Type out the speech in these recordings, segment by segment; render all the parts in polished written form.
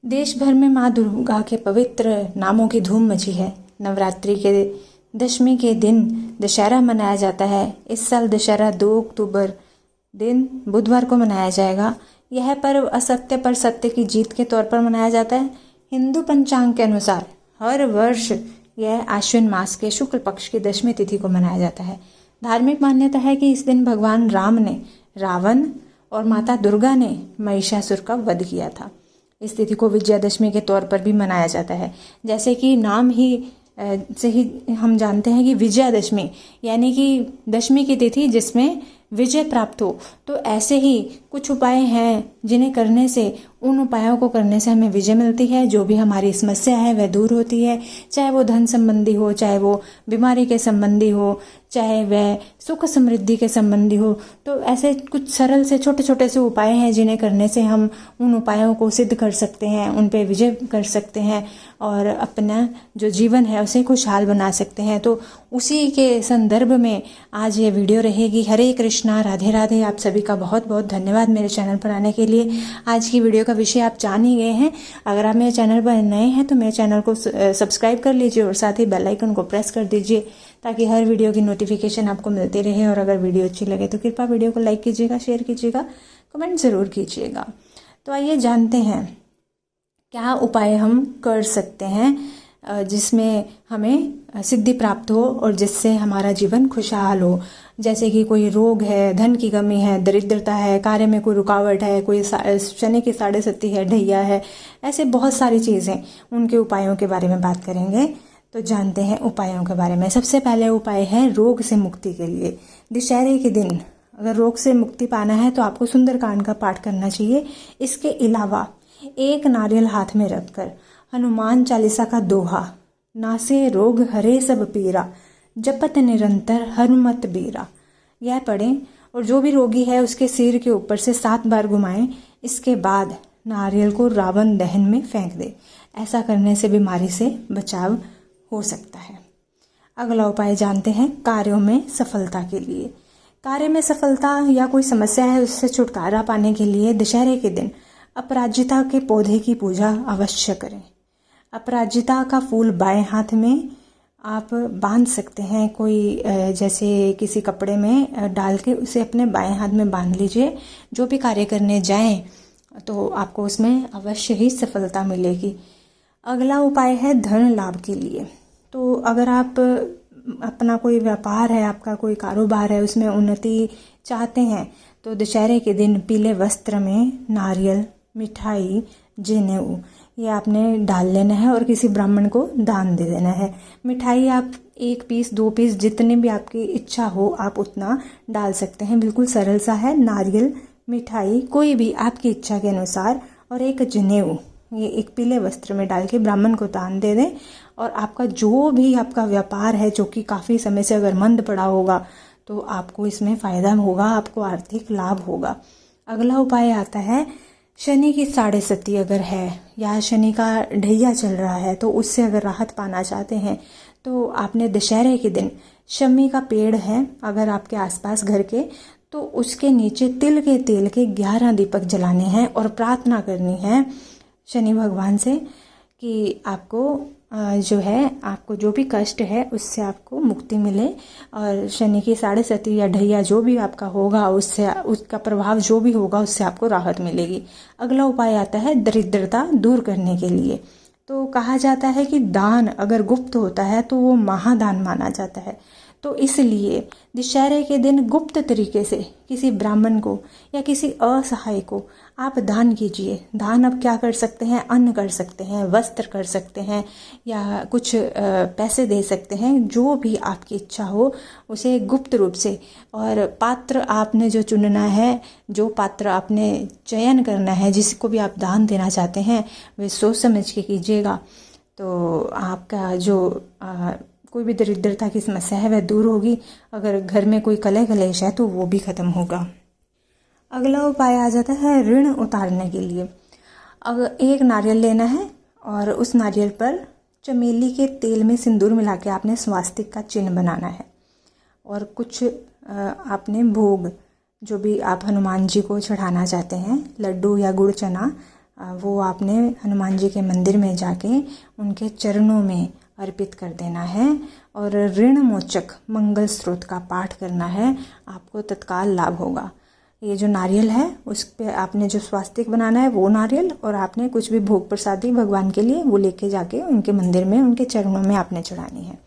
देश भर में माँ दुर्गा के पवित्र नामों की धूम मची है। नवरात्रि के दशमी के दिन दशहरा मनाया जाता है। इस साल दशहरा 2 अक्टूबर दिन बुधवार को मनाया जाएगा। यह पर्व असत्य पर सत्य की जीत के तौर पर मनाया जाता है। हिंदू पंचांग के अनुसार हर वर्ष यह आश्विन मास के शुक्ल पक्ष की दशमी तिथि को मनाया जाता है। धार्मिक मान्यता है कि इस दिन भगवान राम ने रावण और माता दुर्गा ने महिषासुर का वध किया था। इस तिथि को विजयादशमी के तौर पर भी मनाया जाता है। जैसे कि नाम ही से ही हम जानते हैं कि विजयादशमी यानी कि दशमी की तिथि जिसमें विजय प्राप्त हो। तो ऐसे ही कुछ उपाय हैं जिन्हें करने से, उन उपायों को करने से हमें विजय मिलती है। जो भी हमारी समस्या है वह दूर होती है, चाहे वो धन संबंधी हो, चाहे वो बीमारी के संबंधी हो, चाहे वह सुख समृद्धि के संबंधी हो। तो ऐसे कुछ सरल से छोटे छोटे से उपाय हैं जिन्हें करने से हम उन उपायों को सिद्ध कर सकते हैं, उन पे विजय कर सकते हैं और अपना जो जीवन है उसे खुशहाल बना सकते हैं। तो उसी के संदर्भ में आज ये वीडियो रहेगी। हरे कृष्णा, राधे राधे। आप सभी का बहुत बहुत धन्यवाद मेरे चैनल पर आने के लिए। आज की वीडियो का विषय आप जान ही गए हैं। अगर आप मेरे चैनल पर नए हैं तो मेरे चैनल को सब्सक्राइब कर लीजिए और साथ ही बेल आइकन को प्रेस कर दीजिए ताकि हर वीडियो की नोटिफिकेशन आपको मिलती रहे। और अगर वीडियो अच्छी लगे तो कृपया वीडियो को लाइक कीजिएगा, शेयर कीजिएगा, कमेंट ज़रूर कीजिएगा। तो आइए जानते हैं क्या उपाय हम कर सकते हैं जिसमें हमें सिद्धि प्राप्त हो और जिससे हमारा जीवन खुशहाल हो। जैसे कि कोई रोग है, धन की कमी है, दरिद्रता है, कार्य में कोई रुकावट है, कोई शनि की 7.5 है, ढैया है, ऐसे बहुत सारी चीज़ें, उनके उपायों के बारे में बात करेंगे। तो जानते हैं उपायों के बारे में। सबसे पहले उपाय है रोग से मुक्ति के लिए। दशहरे के दिन अगर रोग से मुक्ति पाना है तो आपको सुंदरकांड का पाठ करना चाहिए। इसके अलावा एक नारियल हाथ में रखकर हनुमान चालीसा का दोहा, नासे रोग हरे सब पीरा, जपत निरंतर हनुमत बीरा, यह पढ़ें और जो भी रोगी है उसके सिर के ऊपर से 7 बार घुमाएं। इसके बाद नारियल को रावण दहन में फेंक दे। ऐसा करने से बीमारी से बचाव हो सकता है। अगला उपाय जानते हैं कार्यों में सफलता के लिए। कार्य में सफलता या कोई समस्या है उससे छुटकारा पाने के लिए दशहरे के दिन अपराजिता के पौधे की पूजा अवश्य करें। अपराजिता का फूल बाएं हाथ में आप बांध सकते हैं। कोई जैसे किसी कपड़े में डाल के उसे अपने बाएं हाथ में बांध लीजिए। जो भी कार्य करने जाएं तो आपको उसमें अवश्य ही सफलता मिलेगी। अगला उपाय है धन लाभ के लिए। तो अगर आप अपना कोई व्यापार है, आपका कोई कारोबार है, उसमें उन्नति चाहते हैं तो दशहरे के दिन पीले वस्त्र में नारियल, मिठाई, जनेऊ ये आपने डाल लेना है और किसी ब्राह्मण को दान दे देना है। मिठाई आप 1 पीस 2 पीस जितने भी आपकी इच्छा हो आप उतना डाल सकते हैं। बिल्कुल सरल सा है। नारियल, मिठाई कोई भी आपकी इच्छा के अनुसार और एक जनेऊ ये एक पीले वस्त्र में डाल के ब्राह्मण को दान दे दें। और आपका जो भी आपका व्यापार है जो कि काफ़ी समय से अगर मंद पड़ा होगा तो आपको इसमें फ़ायदा होगा, आपको आर्थिक लाभ होगा। अगला उपाय आता है शनि की 7.5 अगर है या शनि का ढैया चल रहा है तो उससे अगर राहत पाना चाहते हैं तो आपने दशहरे के दिन शमी का पेड़ है अगर आपके आसपास घर के, तो उसके नीचे तिल के तेल के 11 दीपक जलाने हैं और प्रार्थना करनी है शनि भगवान से कि आपको आपको जो भी कष्ट है उससे आपको मुक्ति मिले और शनि की 7.5 या ढैया जो भी आपका होगा उससे उसका प्रभाव जो भी होगा उससे आपको राहत मिलेगी। अगला उपाय आता है दरिद्रता दूर करने के लिए। तो कहा जाता है कि दान अगर गुप्त होता है तो वो महादान माना जाता है। तो इसलिए दशहरे के दिन गुप्त तरीके से किसी ब्राह्मण को या किसी असहाय को आप दान कीजिए। दान अब क्या कर सकते हैं, अन्न कर सकते हैं, वस्त्र कर सकते हैं या कुछ पैसे दे सकते हैं। जो भी आपकी इच्छा हो उसे गुप्त रूप से। और पात्र आपने जो चुनना है, जो पात्र आपने चयन करना है, जिसको भी आप दान देना चाहते हैं वे सोच समझ के कीजिएगा। तो आपका जो कोई भी दरिद्रता की समस्या है वह दूर होगी। अगर घर में कोई कलह कलेश है तो वो भी खत्म होगा। अगला उपाय आ जाता है ऋण उतारने के लिए। अगर एक नारियल लेना है और उस नारियल पर चमेली के तेल में सिंदूर मिला के आपने स्वास्तिक का चिन्ह बनाना है और कुछ आपने भोग जो भी आप हनुमान जी को चढ़ाना चाहते हैं, लड्डू या गुड़ चना वो आपने हनुमान जी के मंदिर में जाके उनके चरणों में अर्पित कर देना है और ऋण मोचक मंगल स्रोत का पाठ करना है। आपको तत्काल लाभ होगा। ये जो नारियल है उस पे आपने जो स्वास्तिक बनाना है वो नारियल, और आपने कुछ भी भोग प्रसादी भगवान के लिए वो लेके जाके उनके मंदिर में उनके चरणों में आपने चढ़ानी है।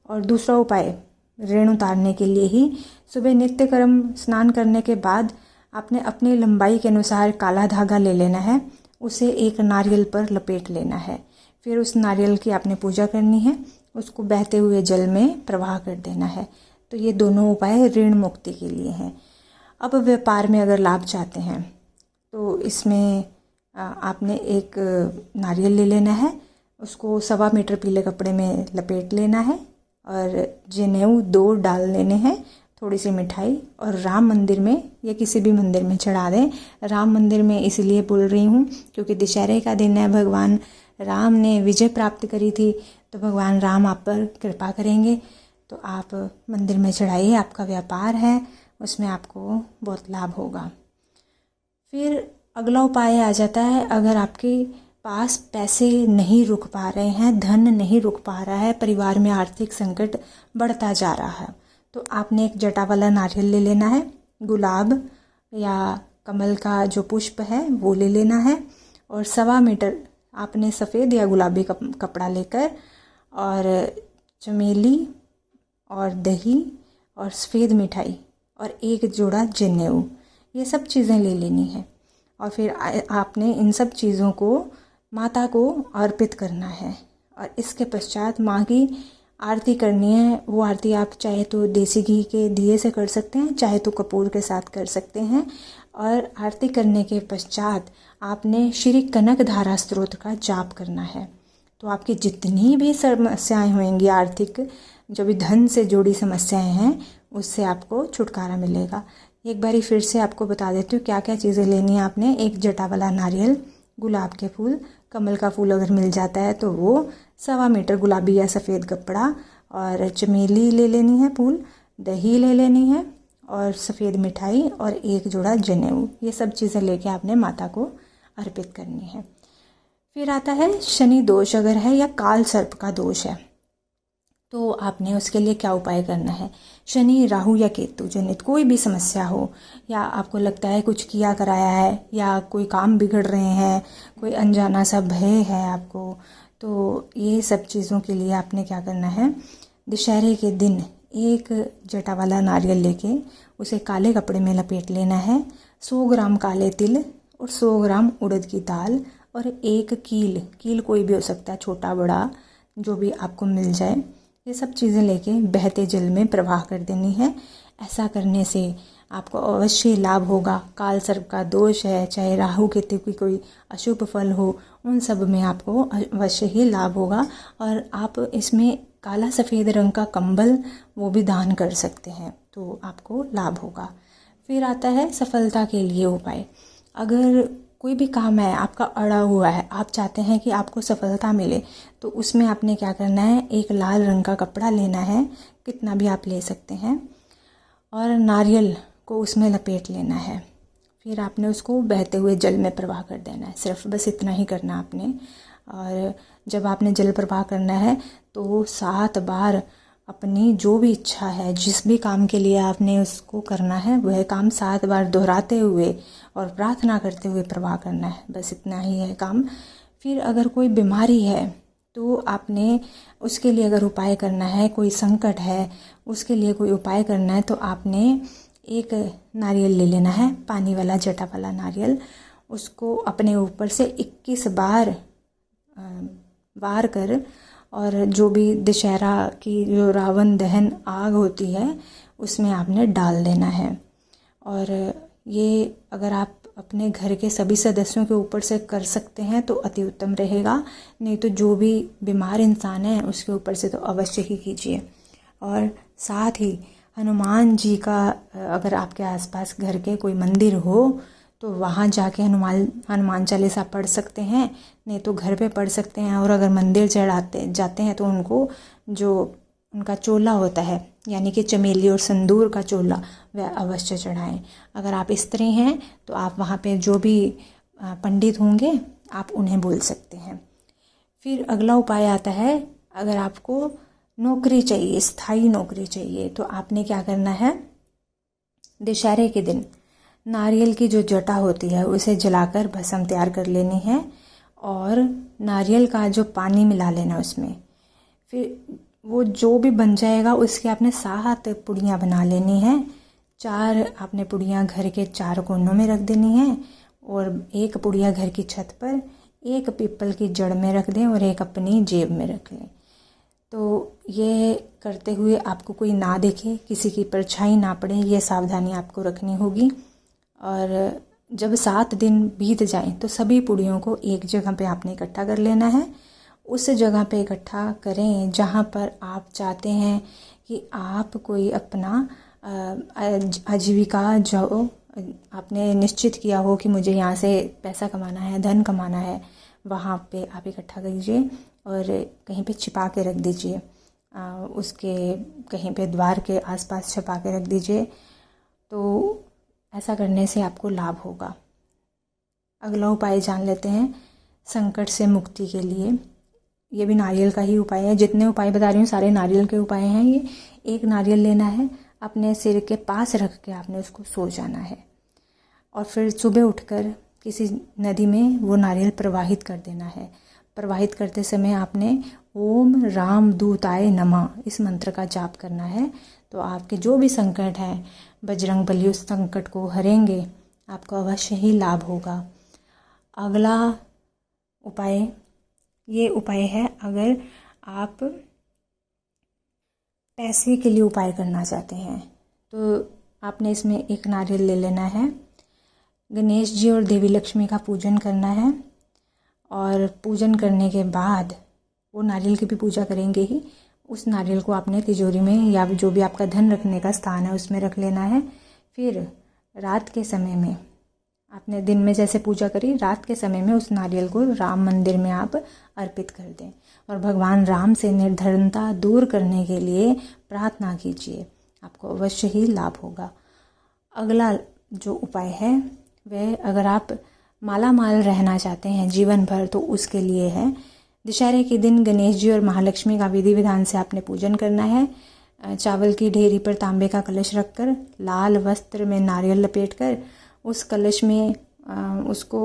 और दूसरा उपाय ऋण उतारने के लिए ही सुबह नित्य कर्म स्नान करने के बाद आपने अपनी लंबाई के अनुसार काला धागा ले लेना है, उसे एक नारियल पर लपेट लेना है। फिर उस नारियल की आपने पूजा करनी है, उसको बहते हुए जल में प्रवाह कर देना है। तो ये दोनों उपाय ऋण मुक्ति के लिए हैं। अब व्यापार में अगर लाभ चाहते हैं तो इसमें आपने एक नारियल ले लेना है, उसको 1.25 मीटर पीले कपड़े में लपेट लेना है और जनेऊ 2 डाल लेने हैं, थोड़ी सी मिठाई, और राम मंदिर में या किसी भी मंदिर में चढ़ा दें। राम मंदिर में इसलिए बोल रही हूँ क्योंकि दशहरे का दिन है, भगवान राम ने विजय प्राप्त करी थी, तो भगवान राम आप पर कृपा करेंगे। तो आप मंदिर में चढ़ाइए, आपका व्यापार है उसमें आपको बहुत लाभ होगा। फिर अगला उपाय आ जाता है, अगर आपके पास पैसे नहीं रुक पा रहे हैं, धन नहीं रुक पा रहा है, परिवार में आर्थिक संकट बढ़ता जा रहा है, तो आपने एक जटा वाला नारियल ले लेना है, गुलाब या कमल का जो पुष्प है वो ले लेना है, और 1.25 मीटर आपने सफ़ेद या गुलाबी कपड़ा लेकर और चमेली और दही और सफ़ेद मिठाई और एक जोड़ा जनेऊ, ये सब चीज़ें ले लेनी है। और फिर आपने इन सब चीज़ों को माता को अर्पित करना है और इसके पश्चात माँ की आरती करनी है। वो आरती आप चाहे तो देसी घी के दिए से कर सकते हैं, चाहे तो कपूर के साथ कर सकते हैं। और आरती करने के पश्चात आपने श्री कनक धारा स्तोत्र का जाप करना है। तो आपकी जितनी भी समस्याएं होंगी, आर्थिक जो भी धन से जुड़ी समस्याएं हैं, उससे आपको छुटकारा मिलेगा। एक बारी फिर से आपको बता देती हूँ क्या क्या चीज़ें लेनी है आपने। एक जटा वाला नारियल, गुलाब के फूल, कमल का फूल अगर मिल जाता है तो वो, 1.25 मीटर गुलाबी या सफ़ेद कपड़ा, और चमेली ले लेनी है फूल, दही ले लेनी है और सफ़ेद मिठाई और एक जोड़ा जनेऊ। ये सब चीज़ें लेके आपने माता को अर्पित करनी है। फिर आता है शनि दोष अगर है या काल सर्प का दोष है, तो आपने उसके लिए क्या उपाय करना है। शनि, राहु या केतु जनित कोई भी समस्या हो, या आपको लगता है कुछ किया कराया है, या कोई काम बिगड़ रहे हैं, कोई अनजाना सा भय है आपको, तो ये सब चीज़ों के लिए आपने क्या करना है, दशहरे के दिन एक जटा वाला नारियल लेके उसे काले कपड़े में लपेट लेना है, 100 ग्राम काले तिल और 100 ग्राम उड़द की दाल और एक कील कोई भी हो सकता है, छोटा बड़ा जो भी आपको मिल जाए, ये सब चीज़ें लेके बहते जल में प्रवाह कर देनी है। ऐसा करने से आपको अवश्य लाभ होगा। काल सर्प का दोष है, चाहे राहु केतु की कोई अशुभ फल हो, उन सब में आपको अवश्य ही लाभ होगा। और आप इसमें काला सफ़ेद रंग का कंबल वो भी दान कर सकते हैं, तो आपको लाभ होगा। फिर आता है सफलता के लिए उपाय। अगर कोई भी काम है आपका अड़ा हुआ है, आप चाहते हैं कि आपको सफलता मिले, तो उसमें आपने क्या करना है, एक लाल रंग का कपड़ा लेना है, कितना भी आप ले सकते हैं, और नारियल को उसमें लपेट लेना है। फिर आपने उसको बहते हुए जल में प्रवाह कर देना है। सिर्फ बस इतना ही करना आपने। और जब आपने जल प्रवाह करना है तो 7 बार अपनी जो भी इच्छा है, जिस भी काम के लिए आपने उसको करना है, वह काम 7 बार दोहराते हुए और प्रार्थना करते हुए प्रवाह करना है। बस इतना ही है काम। फिर अगर कोई बीमारी है तो आपने उसके लिए अगर उपाय करना है, कोई संकट है उसके लिए कोई उपाय करना है, तो आपने एक नारियल ले लेना है, पानी वाला जटा वाला नारियल। उसको अपने ऊपर से 21 बार वार कर, और जो भी दशहरा की जो रावण दहन आग होती है उसमें आपने डाल देना है। और ये अगर आप अपने घर के सभी सदस्यों के ऊपर से कर सकते हैं तो अति उत्तम रहेगा, नहीं तो जो भी बीमार इंसान है उसके ऊपर से तो अवश्य ही कीजिए। और साथ ही हनुमान जी का अगर आपके आसपास घर के कोई मंदिर हो तो वहाँ जाके हनुमान चालीसा पढ़ सकते हैं, नहीं तो घर पे पढ़ सकते हैं। और अगर मंदिर जाते हैं तो उनको जो उनका चोला होता है, यानी कि चमेली और संदूर का चोला, वह अवश्य चढ़ाएं। अगर आप स्त्री हैं तो आप वहाँ पे जो भी पंडित होंगे आप उन्हें बोल सकते हैं। फिर अगला उपाय आता है, अगर आपको नौकरी चाहिए, स्थायी नौकरी चाहिए, तो आपने क्या करना है, दशहरे के दिन नारियल की जो जटा होती है उसे जलाकर भस्म तैयार कर लेनी है और नारियल का जो पानी मिला लेना उसमें। फिर वो जो भी बन जाएगा उसके आपने 7 पुड़ियाँ बना लेनी है। 4 आपने पुड़ियाँ घर के 4 कोनों में रख देनी है और 1 पुड़िया घर की छत पर, 1 पीपल की जड़ में रख दें और 1 अपनी जेब में रख लें। तो ये करते हुए आपको कोई ना देखे, किसी की परछाई ना पड़े, ये सावधानी आपको रखनी होगी। और जब 7 दिन बीत जाएं तो सभी पुड़ियों को एक जगह पे आपने इकट्ठा कर लेना है। उस जगह पे इकट्ठा करें जहाँ पर आप चाहते हैं कि आप कोई अपना आजीविका जो आपने निश्चित किया हो कि मुझे यहाँ से पैसा कमाना है, धन कमाना है, वहाँ पे आप इकट्ठा कीजिए और कहीं पे छिपा के रख दीजिए। उसके कहीं पे द्वार के आसपास छिपा के रख दीजिए। तो ऐसा करने से आपको लाभ होगा। अगला उपाय जान लेते हैं संकट से मुक्ति के लिए। ये भी नारियल का ही उपाय है। जितने उपाय बता रही हूँ सारे नारियल के उपाय हैं। ये एक नारियल लेना है, अपने सिर के पास रख के आपने उसको सो जाना है और फिर सुबह उठकर किसी नदी में वो नारियल प्रवाहित कर देना है। प्रवाहित करते समय आपने ओम राम दूताय नमः इस मंत्र का जाप करना है। तो आपके जो भी संकट हैं बजरंग बली उस संकट को हरेंगे, आपको अवश्य ही लाभ होगा। अगला उपाय, ये उपाय है अगर आप पैसे के लिए उपाय करना चाहते हैं तो आपने इसमें 1 नारियल ले लेना है। गणेश जी और देवी लक्ष्मी का पूजन करना है और पूजन करने के बाद वो नारियल की भी पूजा करेंगे ही, उस नारियल को आपने तिजोरी में या जो भी आपका धन रखने का स्थान है उसमें रख लेना है। फिर रात के समय में आपने दिन में जैसे पूजा करी, रात के समय में उस नारियल को राम मंदिर में आप अर्पित कर दें और भगवान राम से निर्धनता दूर करने के लिए प्रार्थना कीजिए, आपको अवश्य ही लाभ होगा। अगला जो उपाय है वह, अगर आप माला माल रहना चाहते हैं जीवन भर तो उसके लिए है। दशहरे के दिन गणेश जी और महालक्ष्मी का विधि विधान से आपने पूजन करना है। चावल की ढेरी पर तांबे का कलश रखकर लाल वस्त्र में नारियल लपेटकर उस कलश में उसको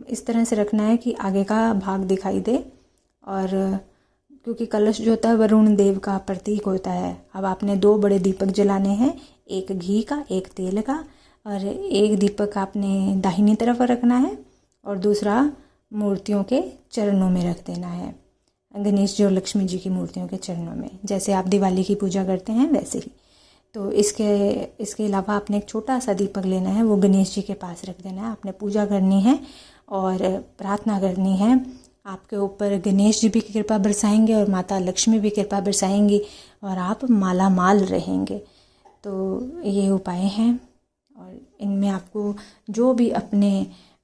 इस तरह से रखना है कि आगे का भाग दिखाई दे। और क्योंकि कलश जो होता है वरुण देव का प्रतीक होता है। अब आपने 2 बड़े दीपक जलाने हैं, एक घी का, एक तेल का, और एक दीपक आपने दाहिनी तरफ रखना है और दूसरा मूर्तियों के चरणों में रख देना है, गणेश जी और लक्ष्मी जी की मूर्तियों के चरणों में, जैसे आप दिवाली की पूजा करते हैं वैसे ही। तो इसके अलावा आपने एक छोटा सा दीपक लेना है, वो गणेश जी के पास रख देना है। आपने पूजा करनी है और प्रार्थना करनी है। आपके ऊपर गणेश जी भी कृपा बरसाएंगे और माता लक्ष्मी भी कृपा बरसाएंगी और आप माला माल रहेंगे। तो ये उपाय हैं और इनमें आपको जो भी अपने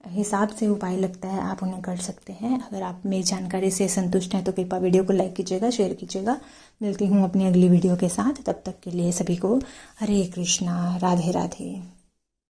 हिसाब से उपाय लगता है आप उन्हें कर सकते हैं। अगर आप मेरी जानकारी से संतुष्ट हैं तो कृपया वीडियो को लाइक कीजिएगा, शेयर कीजिएगा। मिलती हूँ अपनी अगली वीडियो के साथ, तब तक के लिए सभी को हरे कृष्णा, राधे राधे।